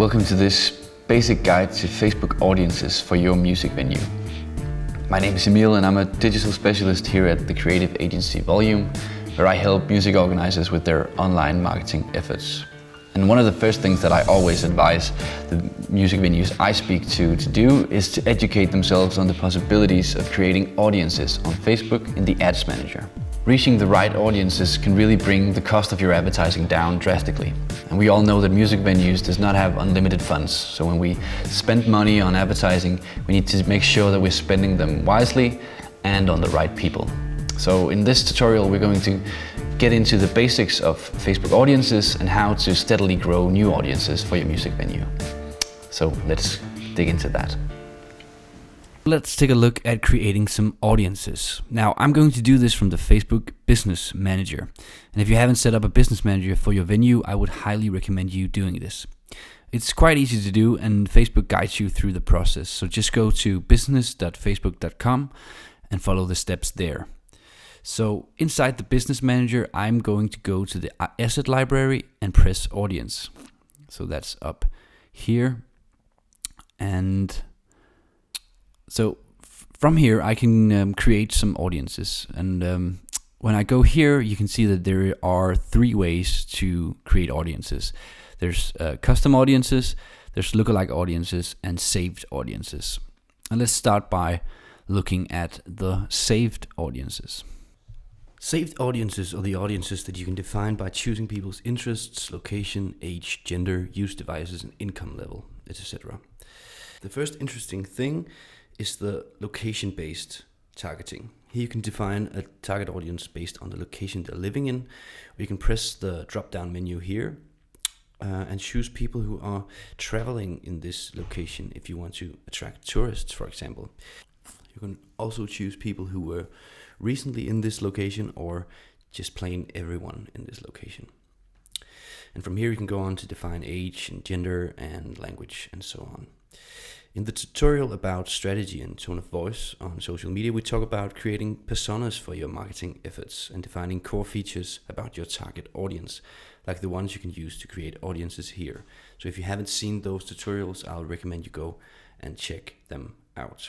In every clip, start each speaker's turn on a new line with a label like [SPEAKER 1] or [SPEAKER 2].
[SPEAKER 1] Welcome to this basic guide to Facebook audiences for your music venue. My name is Emil and I'm a digital specialist here at the creative agency Volume, where I help music organizers with their online marketing efforts. And one of the first things that I always advise the music venues I speak to do is to educate themselves on the possibilities of creating audiences on Facebook in the Ads Manager. Reaching the right audiences can really bring the cost of your advertising down drastically. And we all know that music venues does not have unlimited funds. So when we spend money on advertising, we need to make sure that we're spending them wisely and on the right people. So in this tutorial, we're going to get into the basics of Facebook audiences and how to steadily grow new audiences for your music venue. So let's dig into that.
[SPEAKER 2] Let's take a look at creating some audiences. Now, I'm going to do this from the Facebook Business Manager. And if you haven't set up a business manager for your venue, I would highly recommend you doing this. It's quite easy to do and Facebook guides you through the process. So just go to business.facebook.com and follow the steps there. So inside the Business Manager, I'm going to go to the asset library and press audience. So that's up here. And so from here, I can create some audiences. And when I go here, you can see that there are 3 ways to create audiences. There's custom audiences, there's lookalike audiences, and saved audiences. And let's start by looking at the saved audiences. Saved audiences are the audiences that you can define by choosing people's interests, location, age, gender, use devices, and income level, etc. The first interesting thing is the location-based targeting. Here you can define a target audience based on the location they're living in. Or you can press the drop-down menu here and choose people who are traveling in this location if you want to attract tourists, for example. You can also choose people who were recently in this location or just plain everyone in this location. And from here you can go on to define age and gender and language and so on. In the tutorial about strategy and tone of voice on social media, we talk about creating personas for your marketing efforts and defining core features about your target audience, like the ones you can use to create audiences here. So if you haven't seen those tutorials, I'll recommend you go and check them out.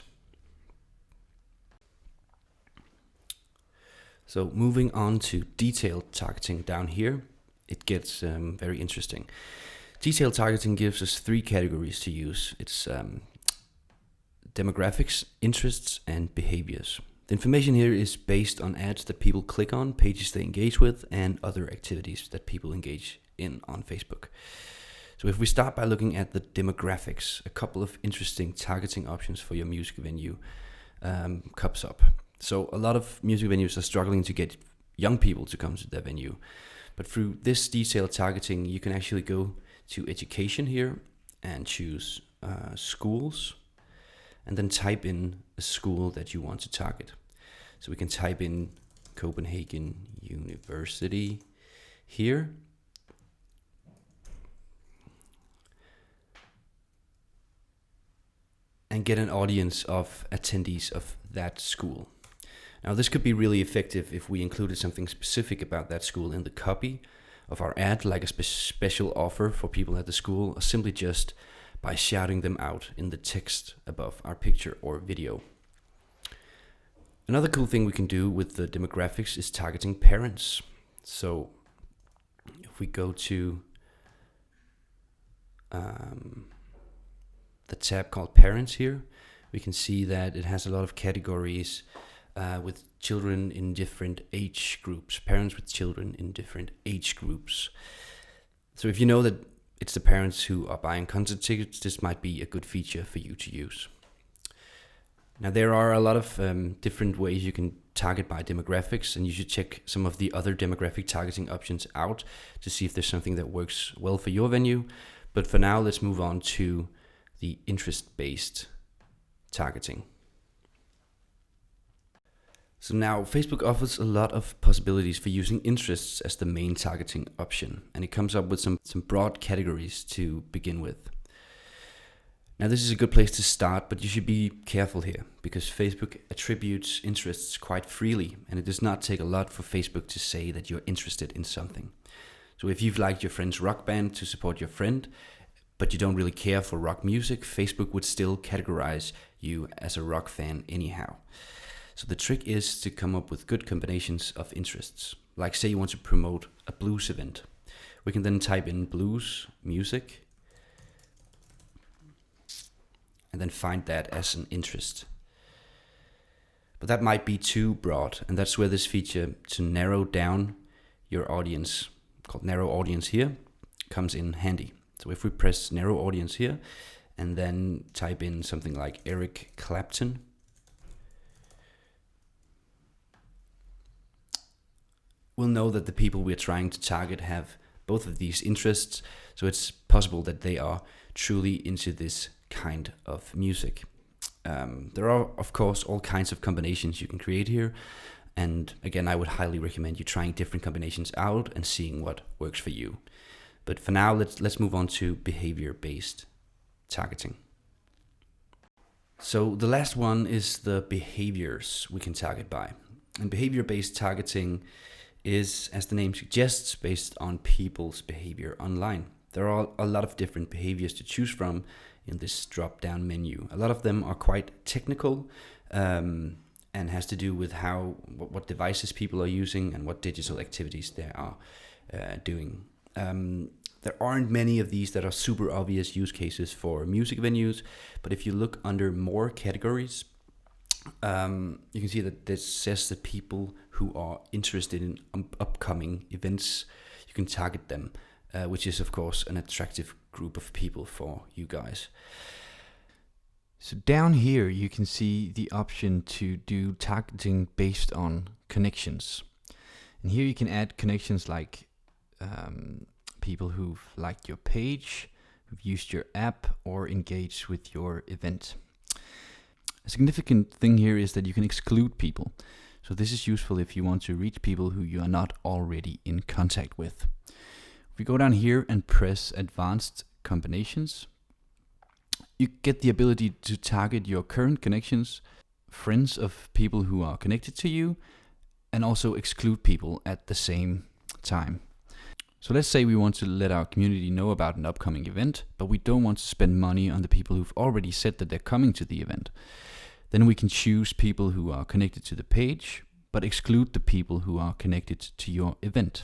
[SPEAKER 2] So moving on to detailed targeting down here, it gets very interesting. Detailed targeting gives us 3 categories to use. It's demographics, interests, and behaviors. The information here is based on ads that people click on, pages they engage with, and other activities that people engage in on Facebook. So if we start by looking at the demographics, a couple of interesting targeting options for your music venue comes up. So a lot of music venues are struggling to get young people to come to their venue. But through this detailed targeting, you can actually go to education here and choose schools, and then type in a school that you want to target. So we can type in Copenhagen University here. And get an audience of attendees of that school. Now this could be really effective if we included something specific about that school in the copy of our ad, like a special offer for people at the school, or simply just by shouting them out in the text above our picture or video. Another cool thing we can do with the demographics is targeting parents. So if we go to the tab called Parents here, we can see that it has a lot of categories with children in different age groups, parents with children in different age groups. So if you know that it's the parents who are buying concert tickets, this might be a good feature for you to use. Now there are a lot of different ways you can target by demographics, and you should check some of the other demographic targeting options out to see if there's something that works well for your venue. But for now, let's move on to the interest-based targeting. So now Facebook offers a lot of possibilities for using interests as the main targeting option, and it comes up with some broad categories to begin with. Now this is a good place to start, but you should be careful here because Facebook attributes interests quite freely, and it does not take a lot for Facebook to say that you're interested in something. So if you've liked your friend's rock band to support your friend, but you don't really care for rock music, Facebook would still categorize you as a rock fan anyhow. So the trick is to come up with good combinations of interests. Like say you want to promote a blues event. We can then type in blues music and then find that as an interest. But that might be too broad, and that's where this feature to narrow down your audience, called narrow audience here, comes in handy. So if we press narrow audience here and then type in something like Eric Clapton, we'll know that the people we're trying to target have both of these interests, so it's possible that they are truly into this kind of music. There are, of course, all kinds of combinations you can create here. And again, I would highly recommend you trying different combinations out and seeing what works for you. But for now, let's move on to behavior-based targeting. So the last one is the behaviors we can target by. And behavior-based targeting is, as the name suggests, based on people's behavior online. There are a lot of different behaviors to choose from in this drop-down menu. A lot of them are quite technical and has to do with what devices people are using and what digital activities they are doing. There aren't many of these that are super obvious use cases for music venues, but if you look under more categories, you can see that this says that people who are interested in upcoming events, you can target them, which is of course an attractive group of people for you guys.
[SPEAKER 1] So down here you can see the option to do targeting based on connections. And here you can add connections like people who've liked your page, who've used your app, or engaged with your event. A significant thing here is that you can exclude people. So this is useful if you want to reach people who you are not already in contact with. If we go down here and press Advanced Combinations, you get the ability to target your current connections, friends of people who are connected to you, and also exclude people at the same time. So let's say we want to let our community know about an upcoming event, but we don't want to spend money on the people who've already said that they're coming to the event. Then we can choose people who are connected to the page, but exclude the people who are connected to your event.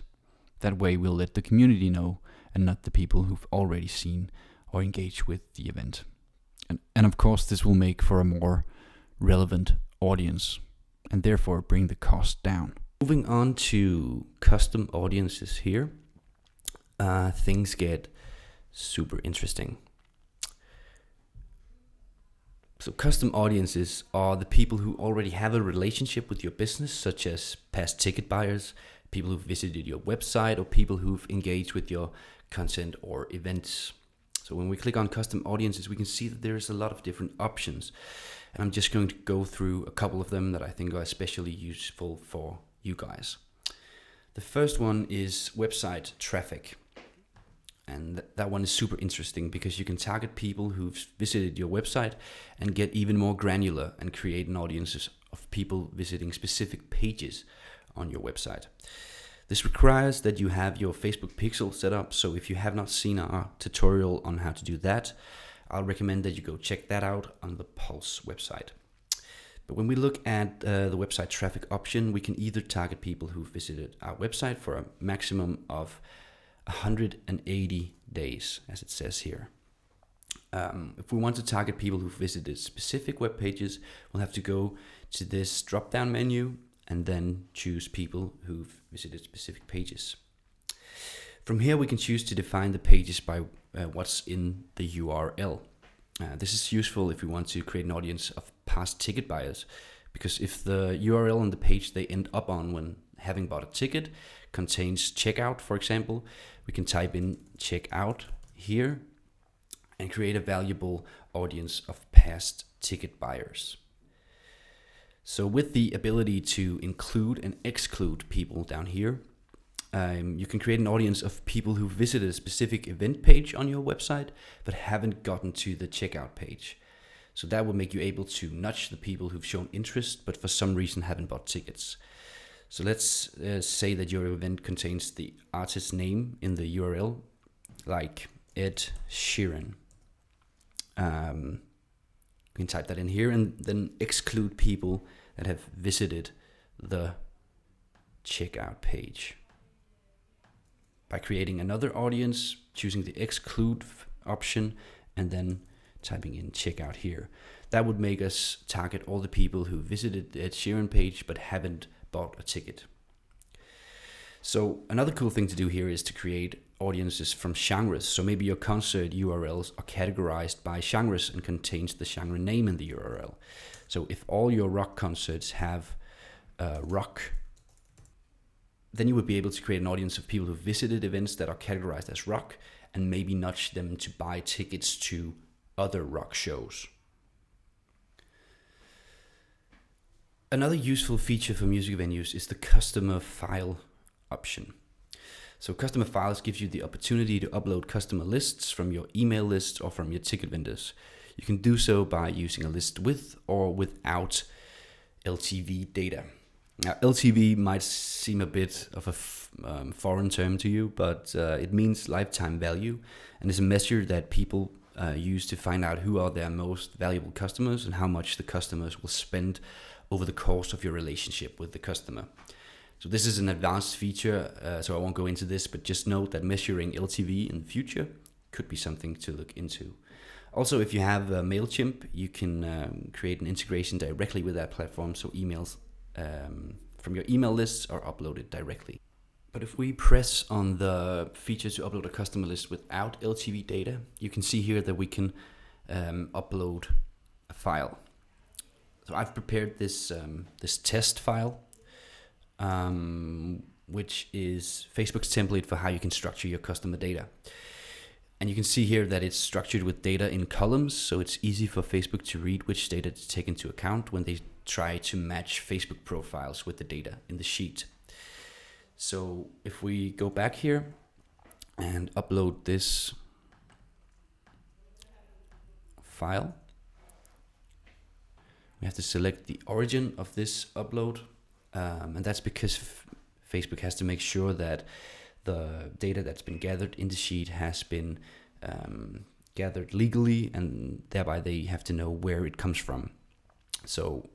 [SPEAKER 1] That way we'll let the community know and not the people who've already seen or engaged with the event. And of course this will make for a more relevant audience and therefore bring the cost down.
[SPEAKER 2] Moving on to custom audiences here, things get super interesting. So custom audiences are the people who already have a relationship with your business, such as past ticket buyers, people who've visited your website, or people who've engaged with your content or events. So when we click on custom audiences, we can see that there's a lot of different options. And I'm just going to go through a couple of them that I think are especially useful for you guys. The first one is website traffic. And that one is super interesting because you can target people who've visited your website and get even more granular and create an audience of people visiting specific pages on your website. This requires that you have your Facebook pixel set up. So if you have not seen our tutorial on how to do that, I'll recommend that you go check that out on the Pulse website. But when we look at the website traffic option, we can either target people who've visited our website for a maximum of 180 days, as it says here. If we want to target people who've visited specific web pages, we'll have to go to this drop-down menu and then choose people who've visited specific pages. From here, we can choose to define the pages by what's in the URL. This is useful if we want to create an audience of past ticket buyers, because if the URL on the page they end up on when having bought a ticket contains checkout, for example, we can type in checkout here and create a valuable audience of past ticket buyers. So with the ability to include and exclude people down here, you can create an audience of people who visited a specific event page on your website but haven't gotten to the checkout page. So that will make you able to nudge the people who've shown interest but for some reason haven't bought tickets. So let's say that your event contains the artist's name in the URL, like Ed Sheeran. You can type that in here and then exclude people that have visited the checkout page. By creating another audience, choosing the exclude option, and then typing in checkout here. That would make us target all the people who visited the Ed Sheeran page but haven't bought a ticket. So another cool thing to do here is to create audiences from genres. So maybe your concert URLs are categorized by genres and contains the genre name in the URL. So if all your rock concerts have rock, then you would be able to create an audience of people who visited events that are categorized as rock and maybe nudge them to buy tickets to other rock shows. Another useful feature for music venues is the customer file option. So customer files gives you the opportunity to upload customer lists from your email list or from your ticket vendors. You can do so by using a list with or without LTV data. Now, LTV might seem a bit of a foreign term to you, but it means lifetime value, and is a measure that people use to find out who are their most valuable customers and how much the customers will spend over the course of your relationship with the customer. So this is an advanced feature, so I won't go into this, but just note that measuring LTV in the future could be something to look into. Also, if you have MailChimp, you can create an integration directly with that platform, so emails from your email lists are uploaded directly. But if we press on the feature to upload a customer list without LTV data, you can see here that we can upload a file. So I've prepared this test file, which is Facebook's template for how you can structure your customer data. And you can see here that it's structured with data in columns, so it's easy for Facebook to read which data to take into account when they try to match Facebook profiles with the data in the sheet. So if we go back here and upload this file, we have to select the origin of this upload, and that's because Facebook has to make sure that the data that's been gathered in the sheet has been gathered legally, and thereby they have to know where it comes from. So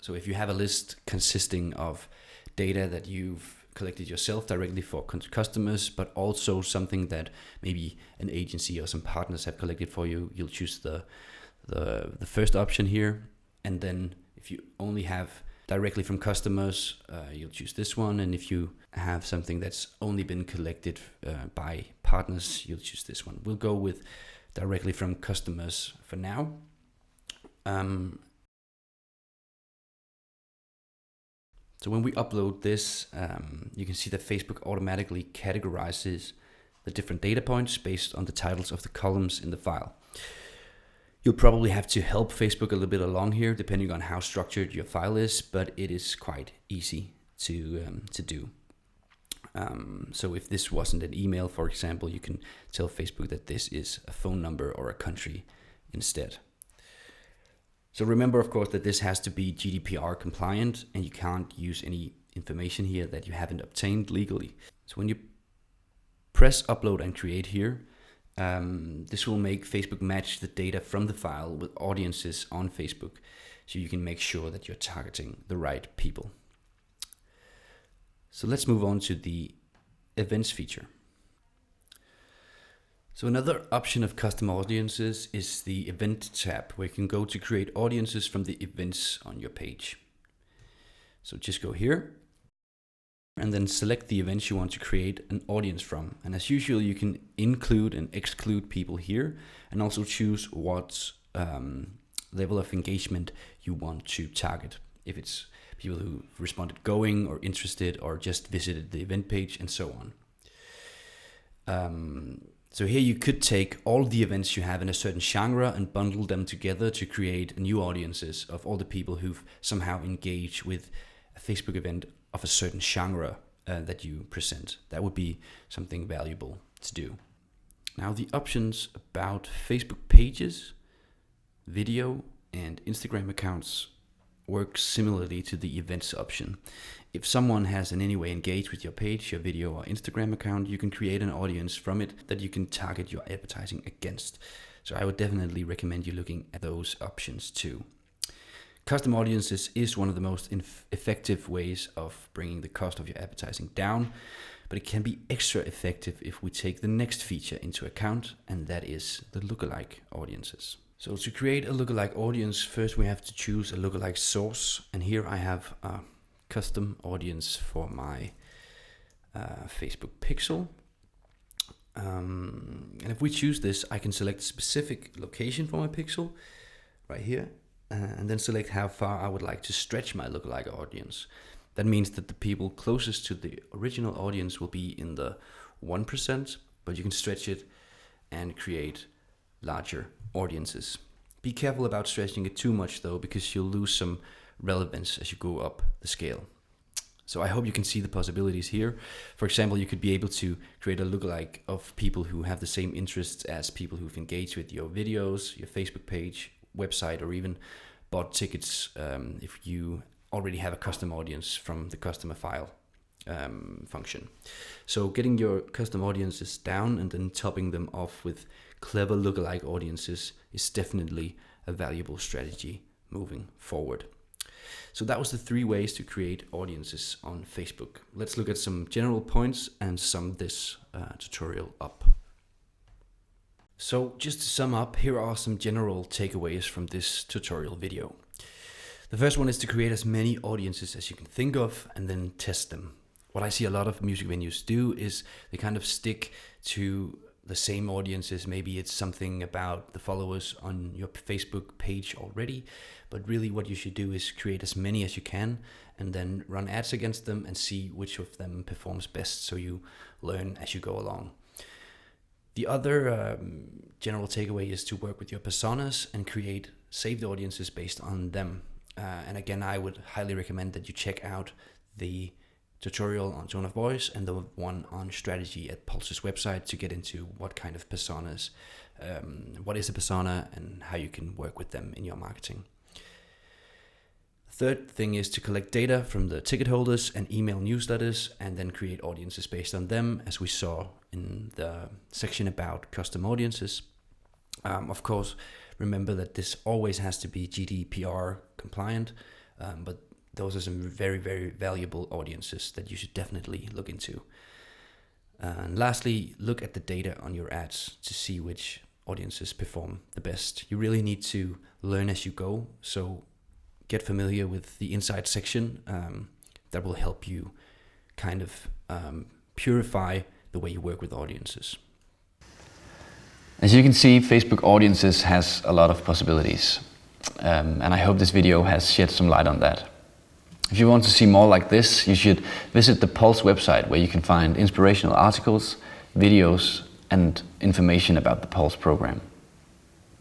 [SPEAKER 2] if you have a list consisting of data that you've collected yourself directly for customers, but also something that maybe an agency or some partners have collected for you, you'll choose the first option here. And then if you only have directly from customers, you'll choose this one. And if you have something that's only been collected by partners, you'll choose this one. We'll go with directly from customers for now. So when we upload this, you can see that Facebook automatically categorizes the different data points based on the titles of the columns in the file. You'll probably have to help Facebook a little bit along here, depending on how structured your file is, but it is quite easy to do. So if this wasn't an email, for example, you can tell Facebook that this is a phone number or a country instead. So remember, of course, that this has to be GDPR compliant, and you can't use any information here that you haven't obtained legally. So when you press upload and create here, this will make Facebook match the data from the file with audiences on Facebook, so you can make sure that you're targeting the right people. So let's move on to the events feature. So another option of custom audiences is the event tab, where you can go to create audiences from the events on your page. So just go here and then select the events you want to create an audience from. And as usual, you can include and exclude people here, and also choose what level of engagement you want to target. If it's people who responded going or interested or just visited the event page and so on. So here you could take all the events you have in a certain genre and bundle them together to create new audiences of all the people who've somehow engaged with a Facebook event of a certain genre that you present. That would be something valuable to do. Now the options about Facebook pages, video and Instagram accounts works similarly to the events option. If someone has in any way engaged with your page, your video or Instagram account, you can create an audience from it that you can target your advertising against. So I would definitely recommend you looking at those options too. Custom audiences is one of the most effective ways of bringing the cost of your advertising down, but it can be extra effective if we take the next feature into account, and that is the lookalike audiences. So to create a lookalike audience, first we have to choose a lookalike source, and here I have a custom audience for my Facebook pixel. And if we choose this, I can select a specific location for my pixel right here, and then select how far I would like to stretch my lookalike audience. That means that the people closest to the original audience will be in the 1%, but you can stretch it and create larger audiences. Be careful about stretching it too much though, because you'll lose some relevance as you go up the scale. So I hope you can see the possibilities here. For example, you could be able to create a lookalike of people who have the same interests as people who've engaged with your videos, your Facebook page, website, or even bought tickets if you already have a custom audience from the customer file function. So getting your custom audiences down and then topping them off with clever lookalike audiences is definitely a valuable strategy moving forward. So that was the 3 ways to create audiences on Facebook. Let's look at some general points and sum this tutorial up. So just to sum up, here are some general takeaways from this tutorial video. The first one is to create as many audiences as you can think of and then test them. What I see a lot of music venues do is they kind of stick to the same audiences. Maybe it's something about the followers on your Facebook page already, but really what you should do is create as many as you can and then run ads against them and see which of them performs best, so you learn as you go along. The other general takeaway is to work with your personas and create saved audiences based on them. And again, I would highly recommend that you check out the tutorial on tone of voice and the one on strategy at Pulse's website to get into what kind of personas, what is a persona and how you can work with them in your marketing. The third thing is to collect data from the ticket holders and email newsletters and then create audiences based on them, as we saw in the section about custom audiences. Of course, remember that this always has to be GDPR compliant, but those are some very, very valuable audiences that you should definitely look into. And lastly, look at the data on your ads to see which audiences perform the best. You really need to learn as you go, so get familiar with the insight section. That will help you kind of purify the way you work with audiences.
[SPEAKER 1] As you can see, Facebook audiences has a lot of possibilities, and I hope this video has shed some light on that. If you want to see more like this, you should visit the Pulse website, where you can find inspirational articles, videos, and information about the Pulse program.